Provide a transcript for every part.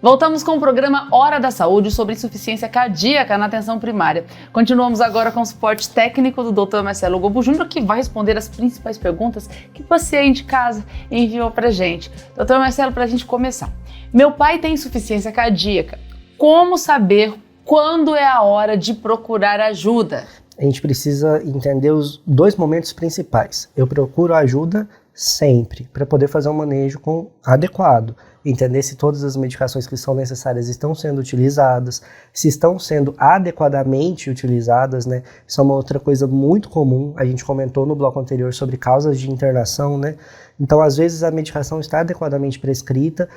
Voltamos com o programa Hora da Saúde sobre insuficiência cardíaca na atenção primária. Continuamos agora com o suporte técnico do Dr. Marcelo Gobo Júnior, que vai responder as principais perguntas que você aí de casa enviou pra gente. Dr. Marcelo, pra gente começar. Meu pai tem insuficiência cardíaca. Como saber quando é a hora de procurar ajuda? A gente precisa entender os dois momentos principais. Eu procuro ajuda sempre para poder fazer um manejo adequado. Entender se todas as medicações que são necessárias estão sendo utilizadas, se estão sendo adequadamente utilizadas, né? Isso é uma outra coisa muito comum, a gente comentou no bloco anterior sobre causas de internação, né? Então, às vezes, a medicação está adequadamente prescrita,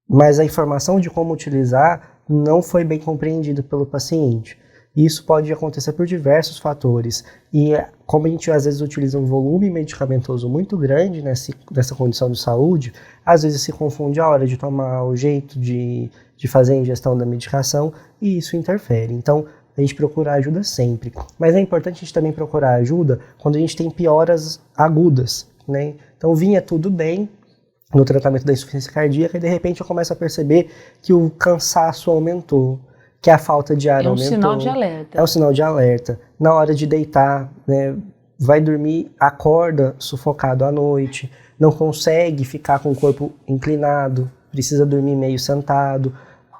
mas a informação de como utilizar não foi bem compreendida pelo paciente. Isso pode acontecer por diversos fatores e como a gente às vezes utiliza um volume medicamentoso muito grande nessa condição de saúde, às vezes se confunde a hora de tomar, o jeito de fazer a ingestão da medicação e isso interfere. Então a gente procura ajuda sempre, mas é importante a gente também procurar ajuda quando a gente tem pioras agudas, né? Então vinha tudo bem no tratamento da insuficiência cardíaca e de repente eu começo a perceber que o cansaço aumentou, que a falta de ar aumentou. É um sinal de alerta. É um sinal de alerta. Na hora de deitar, né, vai dormir, acorda sufocado à noite, não consegue ficar com o corpo inclinado, precisa dormir meio sentado,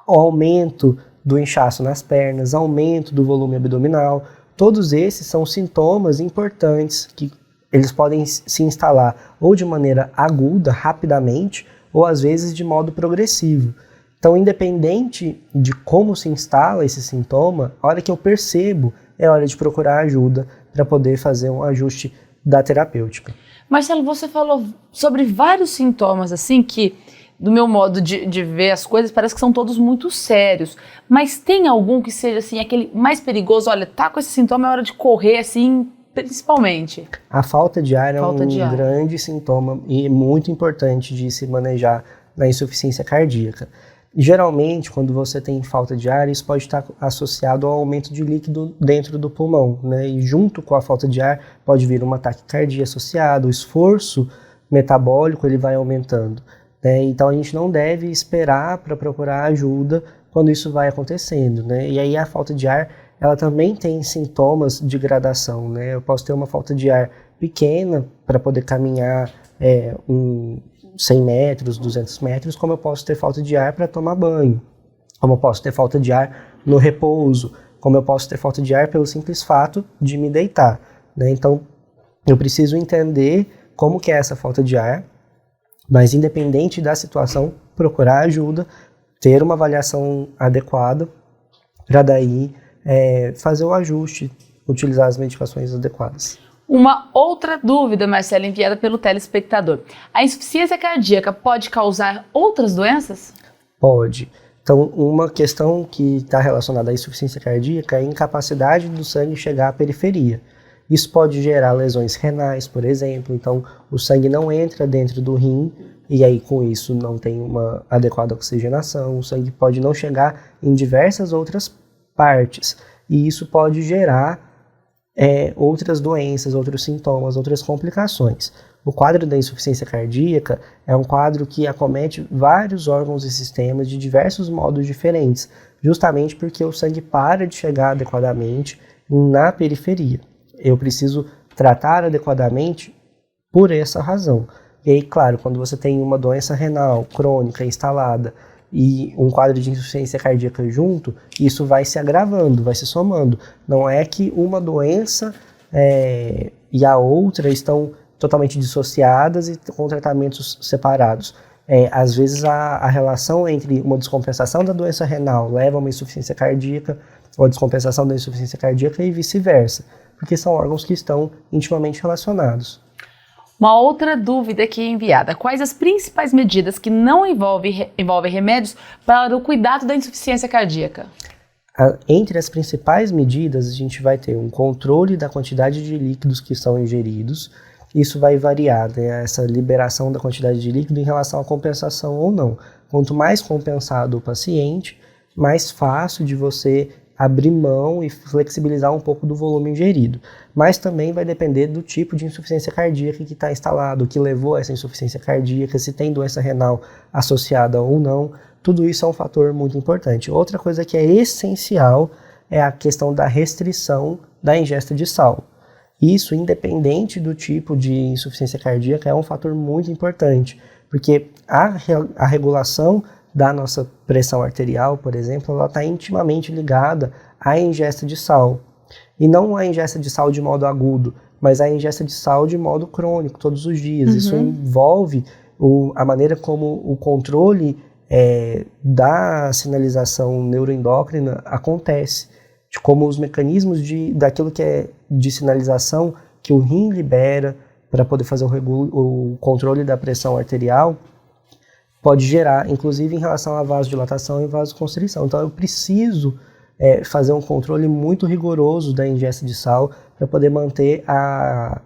aumento do inchaço nas pernas, aumento do volume abdominal. Todos esses são sintomas importantes que eles podem se instalar ou de maneira aguda, rapidamente, ou às vezes de modo progressivo. Então, independente de como se instala esse sintoma, a hora que eu percebo é hora de procurar ajuda para poder fazer um ajuste da terapêutica. Marcelo, você falou sobre vários sintomas, assim, que do meu modo de ver as coisas, parece que são todos muito sérios. Mas tem algum que seja, assim, aquele mais perigoso? Olha, tá com esse sintoma, é hora de correr, assim, principalmente. A falta de ar é um grande sintoma e muito importante de se manejar na insuficiência cardíaca. Geralmente, quando você tem falta de ar, isso pode estar associado ao aumento de líquido dentro do pulmão, né? E junto com a falta de ar pode vir uma taquicardia associada, o esforço metabólico ele vai aumentando, né? Então a gente não deve esperar para procurar ajuda quando isso vai acontecendo, né? E aí a falta de ar, ela também tem sintomas de gradação, né? Eu posso ter uma falta de ar pequena para poder caminhar 100 metros, 200 metros, como eu posso ter falta de ar para tomar banho, como eu posso ter falta de ar no repouso, como eu posso ter falta de ar pelo simples fato de me deitar, né? Então, eu preciso entender como que é essa falta de ar, mas independente da situação, procurar ajuda, ter uma avaliação adequada, para daí fazer o ajuste, utilizar as medicações adequadas. Uma outra dúvida, Marcelo, enviada pelo telespectador. A insuficiência cardíaca pode causar outras doenças? Pode. Então, uma questão que está relacionada à insuficiência cardíaca é a incapacidade do sangue chegar à periferia. Isso pode gerar lesões renais, por exemplo. Então, o sangue não entra dentro do rim e aí, com isso, não tem uma adequada oxigenação. O sangue pode não chegar em diversas outras partes. E isso pode gerar outras doenças, outros sintomas, outras complicações. O quadro da insuficiência cardíaca é um quadro que acomete vários órgãos e sistemas de diversos modos diferentes, justamente porque o sangue para de chegar adequadamente na periferia. Eu preciso tratar adequadamente por essa razão. E aí, claro, quando você tem uma doença renal crônica instalada e um quadro de insuficiência cardíaca junto, isso vai se agravando, vai se somando. Não é que uma doença e a outra estão totalmente dissociadas e com tratamentos separados. Às vezes a relação entre uma descompensação da doença renal leva a uma insuficiência cardíaca, ou a descompensação da insuficiência cardíaca e vice-versa, porque são órgãos que estão intimamente relacionados. Uma outra dúvida aqui enviada. Quais as principais medidas que não envolvem remédios para o cuidado da insuficiência cardíaca? Entre as principais medidas, a gente vai ter um controle da quantidade de líquidos que são ingeridos. Isso vai variar, né, essa liberação da quantidade de líquido em relação à compensação ou não. Quanto mais compensado o paciente, mais fácil de você abrir mão e flexibilizar um pouco do volume ingerido. Mas também vai depender do tipo de insuficiência cardíaca que está instalado, o que levou a essa insuficiência cardíaca, se tem doença renal associada ou não. Tudo isso é um fator muito importante. Outra coisa que é essencial é a questão da restrição da ingesta de sal. Isso, independente do tipo de insuficiência cardíaca, é um fator muito importante, porque a regulação da nossa pressão arterial, por exemplo, ela está intimamente ligada à ingesta de sal. E não a ingesta de sal de modo agudo, mas a ingesta de sal de modo crônico, todos os dias. Isso envolve a maneira como o controle da sinalização neuroendócrina acontece, de como os mecanismos daquilo que é de sinalização que o rim libera para poder fazer o controle da pressão arterial pode gerar, inclusive em relação à vasodilatação e vasoconstrição. Então eu preciso fazer um controle muito rigoroso da ingesta de sal para poder manter a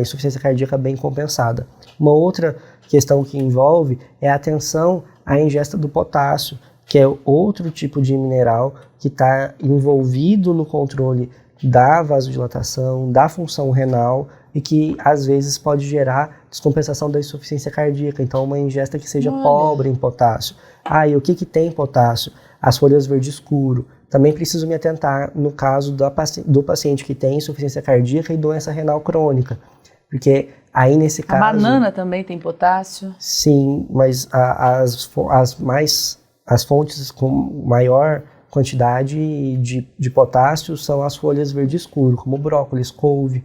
insuficiência cardíaca bem compensada. Uma outra questão que envolve é a atenção à ingesta do potássio, que é outro tipo de mineral que está envolvido no controle da vasodilatação, da função renal e que às vezes pode gerar descompensação da insuficiência cardíaca. Então uma ingesta que seja pobre em potássio. E o que tem potássio? As folhas verde escuro. Também preciso me atentar no caso do paciente que tem insuficiência cardíaca e doença renal crônica. Porque aí nesse caso... A banana também tem potássio? Sim, mas as fontes com maior quantidade de potássio são as folhas verde escuro, como brócolis, couve.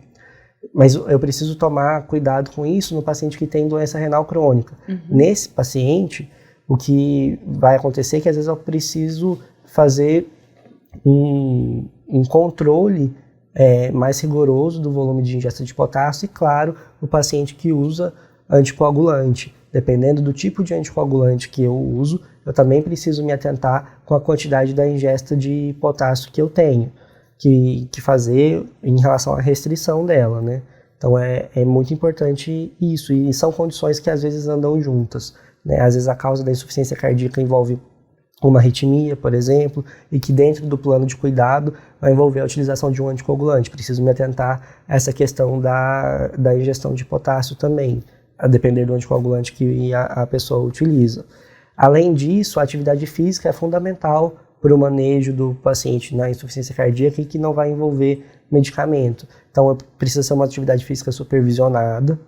Mas eu preciso tomar cuidado com isso no paciente que tem doença renal crônica. Nesse paciente, o que vai acontecer é que às vezes eu preciso fazer um controle mais rigoroso do volume de ingesta de potássio e, claro, o paciente que usa anticoagulante. Dependendo do tipo de anticoagulante que eu uso, eu também preciso me atentar com a quantidade da ingesta de potássio que eu tenho que fazer em relação à restrição dela, né? Então é muito importante isso, e são condições que às vezes andam juntas, né? Às vezes a causa da insuficiência cardíaca envolve uma arritmia, por exemplo, e que dentro do plano de cuidado vai envolver a utilização de um anticoagulante. Preciso me atentar a essa questão da ingestão de potássio também, a depender do anticoagulante que a pessoa utiliza. Além disso, a atividade física é fundamental para o manejo do paciente na insuficiência cardíaca e que não vai envolver medicamento. Então, precisa ser uma atividade física supervisionada,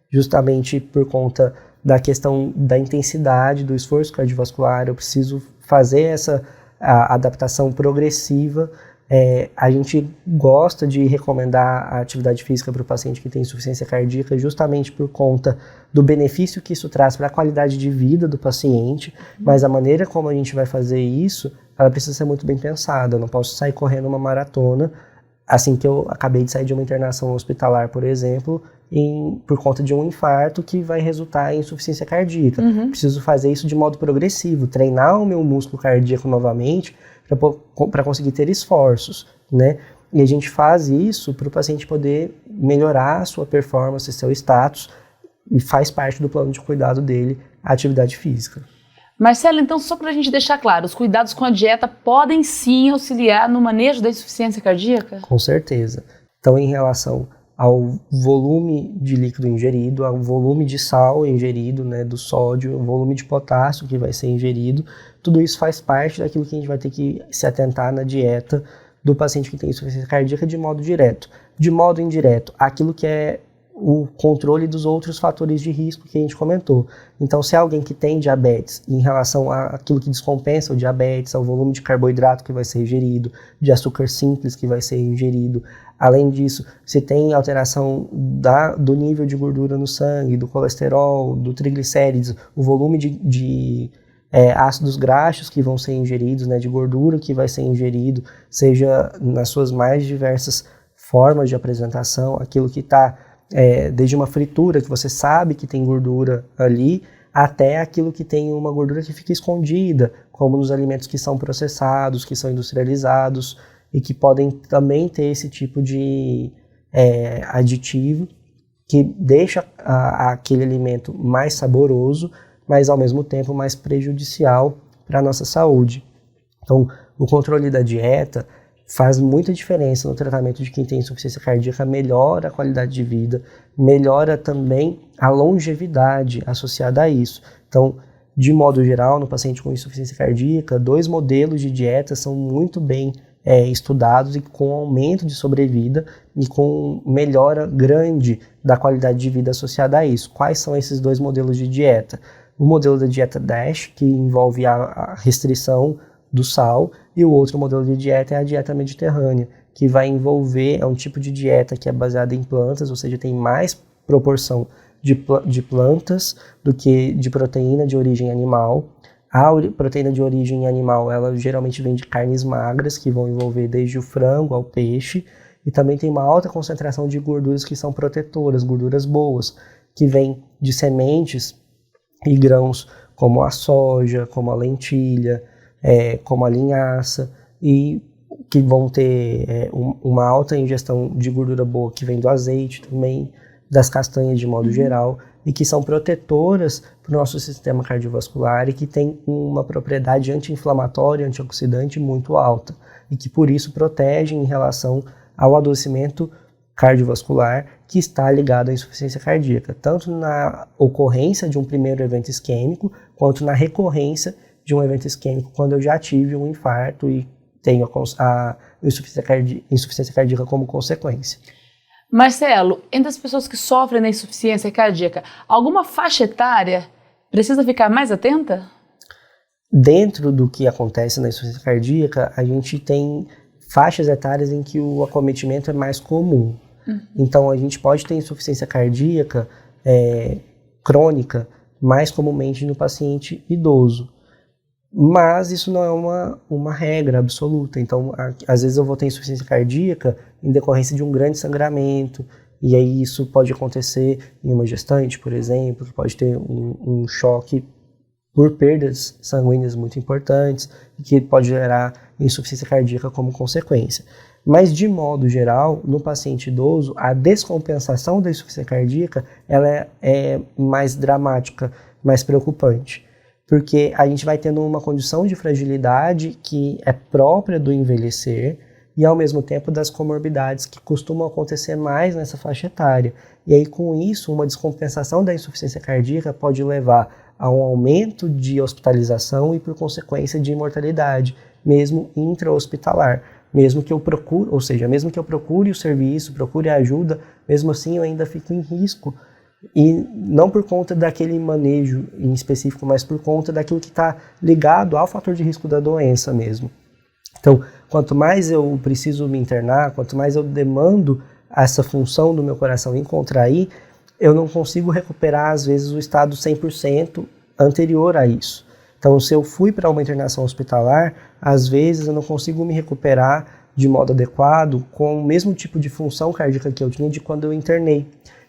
justamente por conta da questão da intensidade do esforço cardiovascular. Eu preciso fazer essa adaptação progressiva. A gente gosta de recomendar a atividade física para o paciente que tem insuficiência cardíaca justamente por conta do benefício que isso traz para a qualidade de vida do paciente, mas a maneira como a gente vai fazer isso, ela precisa ser muito bem pensada. Eu não posso sair correndo uma maratona assim que eu acabei de sair de uma internação hospitalar, por exemplo, por conta de um infarto que vai resultar em insuficiência cardíaca. Preciso fazer isso de modo progressivo, treinar o meu músculo cardíaco novamente para conseguir ter esforços, né? E a gente faz isso para o paciente poder melhorar a sua performance, seu status, e faz parte do plano de cuidado dele a atividade física. Marcelo, então, só para a gente deixar claro, os cuidados com a dieta podem sim auxiliar no manejo da insuficiência cardíaca? Com certeza. Então, em relação ao volume de líquido ingerido, ao volume de sal ingerido, né, do sódio, o volume de potássio que vai ser ingerido, tudo isso faz parte daquilo que a gente vai ter que se atentar na dieta do paciente que tem insuficiência cardíaca de modo direto. De modo indireto, aquilo que é o controle dos outros fatores de risco que a gente comentou. Então, se é alguém que tem diabetes, em relação àquilo que descompensa o diabetes, ao volume de carboidrato que vai ser ingerido, de açúcar simples que vai ser ingerido, além disso, se tem alteração do nível de gordura no sangue, do colesterol, do triglicérides, o volume de ácidos graxos que vão ser ingeridos, né, de gordura que vai ser ingerido, seja nas suas mais diversas formas de apresentação, aquilo que está desde uma fritura que você sabe que tem gordura ali, até aquilo que tem uma gordura que fica escondida, como nos alimentos que são processados, que são industrializados e que podem também ter esse tipo de aditivo que deixa aquele alimento mais saboroso, mas ao mesmo tempo mais prejudicial para a nossa saúde. Então, o controle da dieta faz muita diferença no tratamento de quem tem insuficiência cardíaca, melhora a qualidade de vida, melhora também a longevidade associada a isso. Então, de modo geral, no paciente com insuficiência cardíaca, 2 modelos de dieta são muito bem estudados e com aumento de sobrevida e com melhora grande da qualidade de vida associada a isso. Quais são esses 2 modelos de dieta? O modelo da dieta DASH, que envolve a restrição do sal, e o outro modelo de dieta é a dieta mediterrânea, que vai envolver, é um tipo de dieta que é baseada em plantas, ou seja, tem mais proporção de plantas do que de proteína de origem animal. A proteína de origem animal, ela geralmente vem de carnes magras, que vão envolver desde o frango ao peixe, e também tem uma alta concentração de gorduras que são protetoras, gorduras boas, que vêm de sementes e grãos como a soja, como a lentilha, como a linhaça, e que vão ter uma alta ingestão de gordura boa que vem do azeite também, das castanhas de modo geral, e que são protetoras para o nosso sistema cardiovascular e que tem uma propriedade anti-inflamatória, antioxidante muito alta, e que por isso protegem em relação ao adoecimento cardiovascular que está ligado à insuficiência cardíaca, tanto na ocorrência de um primeiro evento isquêmico, quanto na recorrência de um evento isquêmico, quando eu já tive um infarto e tenho a insuficiência cardíaca como consequência. Marcelo, entre as pessoas que sofrem da insuficiência cardíaca, alguma faixa etária precisa ficar mais atenta? Dentro do que acontece na insuficiência cardíaca, a gente tem faixas etárias em que o acometimento é mais comum. Então, a gente pode ter insuficiência cardíaca crônica mais comumente no paciente idoso. Mas isso não é uma regra absoluta. Então, às vezes eu vou ter insuficiência cardíaca em decorrência de um grande sangramento, e aí isso pode acontecer em uma gestante, por exemplo, que pode ter um choque por perdas sanguíneas muito importantes, e que pode gerar insuficiência cardíaca como consequência. Mas, de modo geral, no paciente idoso, a descompensação da insuficiência cardíaca ela é mais dramática, mais preocupante. Porque a gente vai tendo uma condição de fragilidade que é própria do envelhecer e, ao mesmo tempo, das comorbidades que costumam acontecer mais nessa faixa etária. E aí, com isso, uma descompensação da insuficiência cardíaca pode levar a um aumento de hospitalização e, por consequência, de mortalidade, mesmo intra-hospitalar. Mesmo que eu procure, ou seja, mesmo que eu procure o serviço, procure a ajuda, mesmo assim eu ainda fico em risco. E não por conta daquele manejo em específico, mas por conta daquilo que está ligado ao fator de risco da doença mesmo. Então, quanto mais eu preciso me internar, quanto mais eu demando essa função do meu coração em contrair, eu não consigo recuperar, às vezes, o estado 100% anterior a isso. Então, se eu fui para uma internação hospitalar, às vezes eu não consigo me recuperar de modo adequado com o mesmo tipo de função cardíaca que eu tinha de quando eu internei.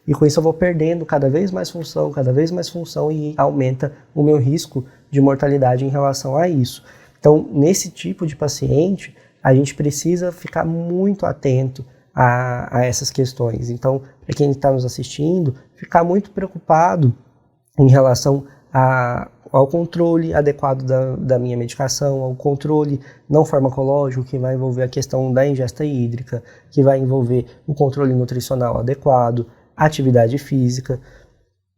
E com isso eu vou perdendo cada vez mais função e aumenta o meu risco de mortalidade em relação a isso. Então, nesse tipo de paciente, a gente precisa ficar muito atento a essas questões. Então, para quem está nos assistindo, ficar muito preocupado em relação ao controle adequado da minha medicação, ao controle não farmacológico, que vai envolver a questão da ingesta hídrica, que vai envolver o controle nutricional adequado, atividade física,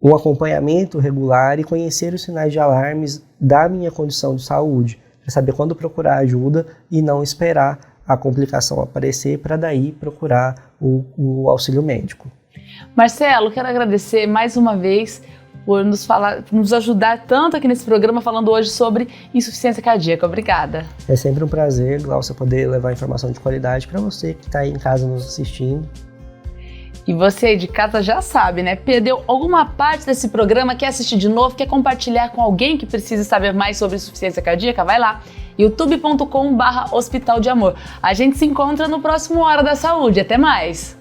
um acompanhamento regular e conhecer os sinais de alarmes da minha condição de saúde, para saber quando procurar ajuda e não esperar a complicação aparecer para daí procurar o auxílio médico. Marcelo, quero agradecer mais uma vez por nos ajudar tanto aqui nesse programa, falando hoje sobre insuficiência cardíaca. Obrigada. É sempre um prazer, Glaucia, poder levar informação de qualidade para você que está aí em casa nos assistindo. E você aí de casa já sabe, né? Perdeu alguma parte desse programa, quer assistir de novo, quer compartilhar com alguém que precisa saber mais sobre insuficiência cardíaca? Vai lá, youtube.com/Hospital de Amor. A gente se encontra no próximo Hora da Saúde. Até mais!